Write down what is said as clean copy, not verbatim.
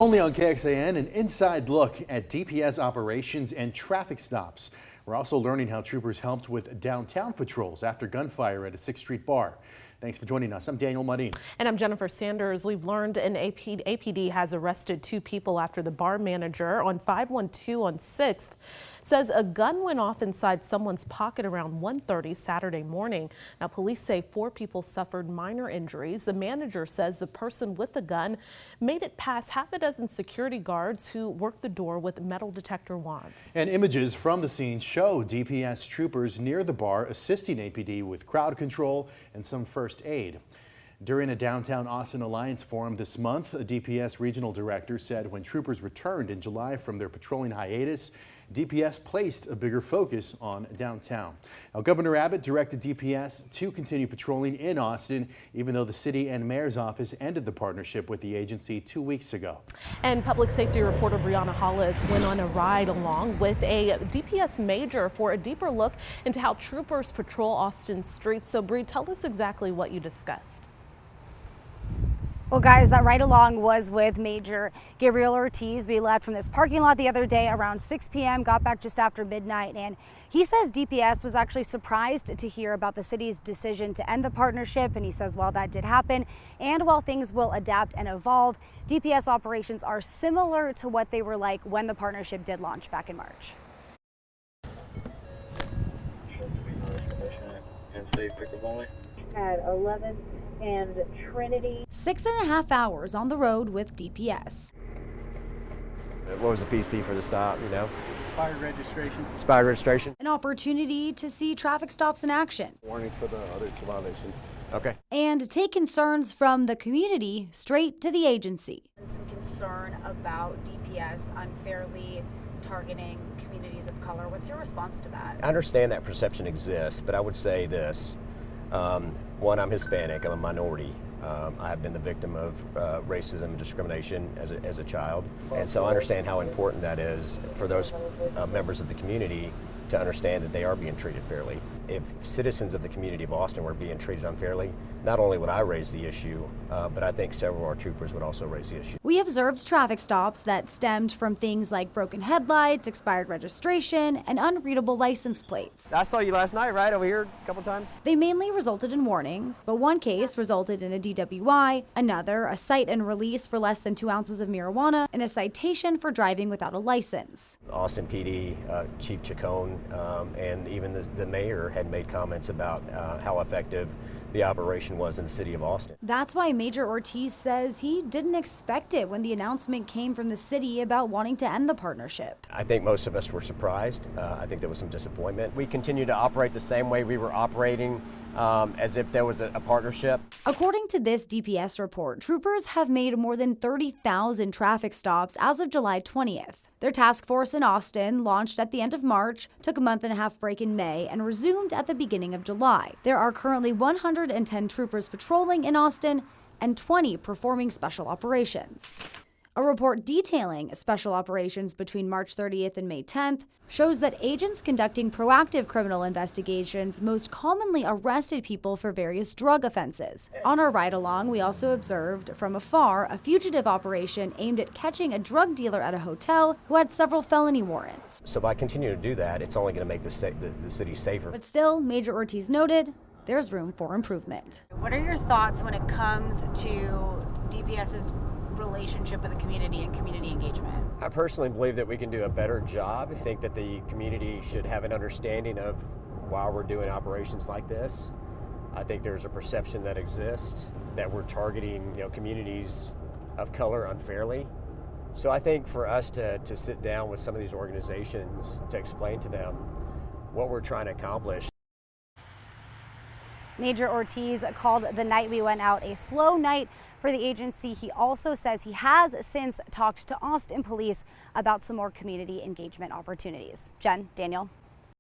Only on KXAN, an inside look at DPS operations and traffic stops. We're also learning how troopers helped with downtown patrols after gunfire at a 6th Street bar. Thanks for joining us. I'm Daniel Mudine. And I'm Jennifer Sanders. We've learned an APD has arrested 2 people after the bar manager on 512 on 6th says a gun went off inside someone's pocket around 1:30 Saturday morning. Now, police say 4 people suffered minor injuries. The manager says the person with the gun made it past half a dozen security guards who worked the door with metal detector wands. And images from the scene show DPS troopers near the bar assisting APD with crowd control and some first aid. During a downtown Austin Alliance forum this month, a DPS regional director said when troopers returned in July from their patrolling hiatus, DPS placed a bigger focus on downtown. Now, Governor Abbott directed DPS to continue patrolling in Austin, even though the city and mayor's office ended the partnership with the agency 2 weeks ago. And public safety reporter Brianna Hollis went on a ride along with a DPS major for a deeper look into how troopers patrol Austin streets. So, Bree, tell us exactly what you discussed. Well, guys, that ride along was with Major Gabriel Ortiz. We left from this parking lot the other day around 6 p.m., got back just after midnight, and he says DPS was actually surprised to hear about the city's decision to end the partnership. And he says while that did happen, and while things will adapt and evolve, DPS operations are similar to what they were like when the partnership did launch back in March. At 11 and Trinity. 6.5 hours on the road with DPS. What was the PC for the stop, you know? Expired registration. Expired registration. An opportunity to see traffic stops in action. Warning for the other 2 violations. Okay. And take concerns from the community straight to the agency. Some concern about DPS unfairly targeting communities of color. What's your response to that? I understand that perception exists, but I would say this. One, I'm Hispanic, I'm a minority. I have been the victim of racism and discrimination as a child. And so I understand how important that is for those members of the community to understand that they are being treated fairly. If citizens of the community of Austin were being treated unfairly, not only would I raise the issue, but I think several of our troopers would also raise the issue. We observed traffic stops that stemmed from things like broken headlights, expired registration, and unreadable license plates. I saw you last night, right, over here a couple times? They mainly resulted in warnings, but one case resulted in a DWI, another a cite and release for less than 2 ounces of marijuana, and a citation for driving without a license. Austin PD, Chief Chacon, and even the mayor had made comments about how effective the operation was in the city of Austin. That's why Major Ortiz says he didn't expect it when the announcement came from the city about wanting to end the partnership. I think most of us were surprised. I think there was some disappointment. We continue to operate the same way we were operating, as if there was a partnership. According to this DPS report, troopers have made more than 30,000 traffic stops as of July 20th. Their task force in Austin launched at the end of March, took a month-and-a-half break in May, and resumed at the beginning of July. There are currently 110 troopers patrolling in Austin and 20 performing special operations. A report detailing special operations between March 30th and May 10th shows that agents conducting proactive criminal investigations most commonly arrested people for various drug offenses. On our ride-along, we also observed from afar a fugitive operation aimed at catching a drug dealer at a hotel who had several felony warrants. So by continuing to do that, it's only going to make the city safer. But still, Major Ortiz noted, there's room for improvement. What are your thoughts when it comes to DPS's relationship with the community and community engagement? I personally believe that we can do a better job. I think that the community should have an understanding of why we're doing operations like this. I think there's a perception that exists that we're targeting, communities of color unfairly. So I think for us to sit down with some of these organizations to explain to them what we're trying to accomplish. Major Ortiz called the night we went out a slow night for the agency. He also says he has since talked to Austin police about some more community engagement opportunities. Jen, Daniel.